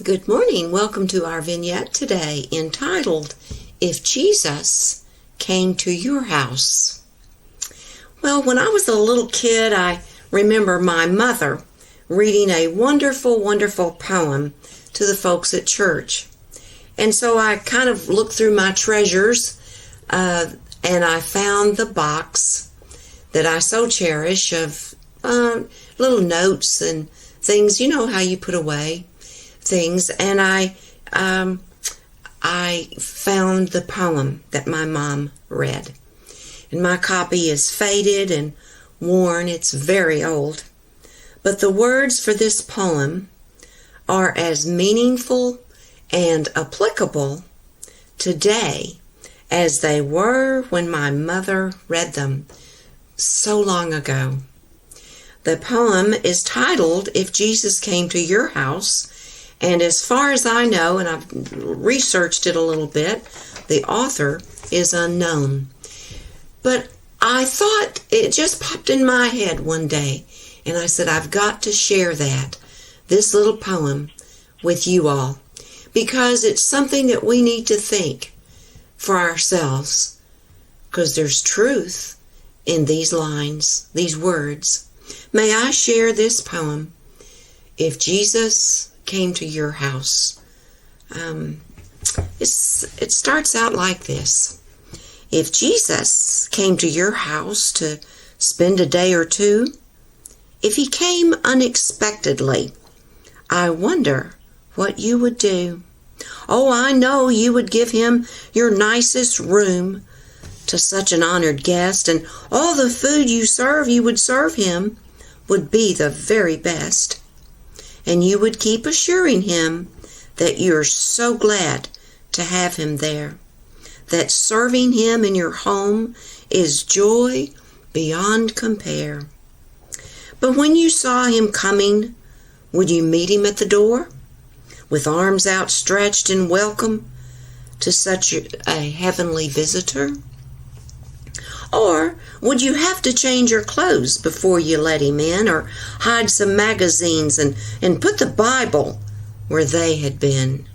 Good morning. Welcome to our vignette today entitled, If Jesus Came to Your House. Well, when I was a little kid, I remember my mother reading a wonderful, wonderful poem to the folks at church. And so I kind of looked through my treasures and I found the box that I so cherish of little notes and things, you know how you put away things, and I found the poem that my mom read. And my copy is faded and worn. It's very old. But the words for this poem are as meaningful and applicable today as they were when my mother read them so long ago. The poem is titled, If Jesus Came to Your House, and as far as I know, and I've researched it a little bit, the author is unknown. But I thought, it just popped in my head one day, and I said, I've got to share this little poem with you all, because it's something that we need to think for ourselves, because there's truth in these lines, these words. May I share this poem, If Jesus Came to Your House. It starts out like this. If Jesus came to your house to spend a day or two, if he came unexpectedly, I wonder what you would do. Oh, I know you would give him your nicest room to such an honored guest, and all the food you would serve him would be the very best. And you would keep assuring him that you're so glad to have him there, that serving him in your home is joy beyond compare. But when you saw him coming, would you meet him at the door with arms outstretched in welcome to such a heavenly visitor? Or would you have to change your clothes before you let him in, or hide some magazines and put the Bible where they had been?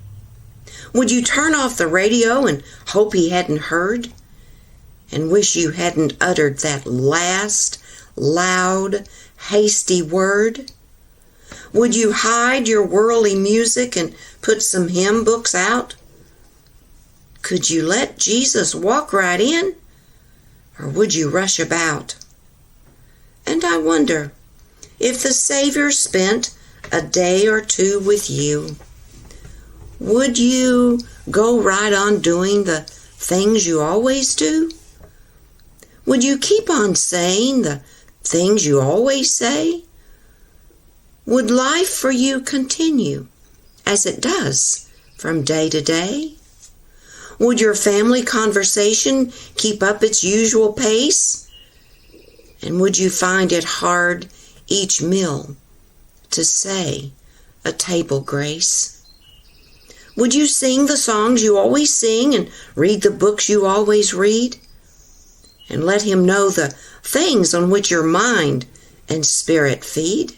Would you turn off the radio and hope he hadn't heard, and wish you hadn't uttered that last, loud, hasty word? Would you hide your worldly music and put some hymn books out? Could you let Jesus walk right in? Or would you rush about? And I wonder, if the Savior spent a day or two with you, would you go right on doing the things you always do? Would you keep on saying the things you always say? Would life for you continue as it does from day to day? Would your family conversation keep up its usual pace? And would you find it hard each meal to say a table grace? Would you sing the songs you always sing and read the books you always read? And let him know the things on which your mind and spirit feed?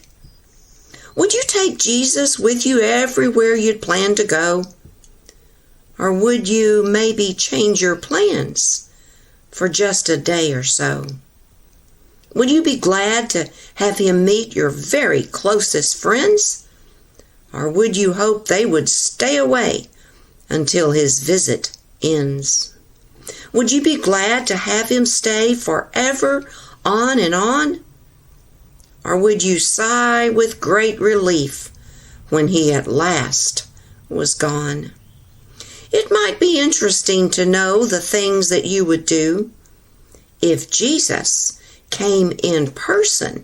Would you take Jesus with you everywhere you'd plan to go? Or would you maybe change your plans for just a day or so? Would you be glad to have him meet your very closest friends? Or would you hope they would stay away until his visit ends? Would you be glad to have him stay forever on and on? Or would you sigh with great relief when he at last was gone? It might be interesting to know the things that you would do if Jesus came in person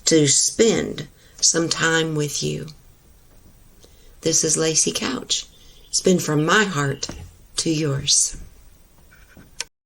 to spend some time with you. This is Lacy Couch. It's been from my heart to yours.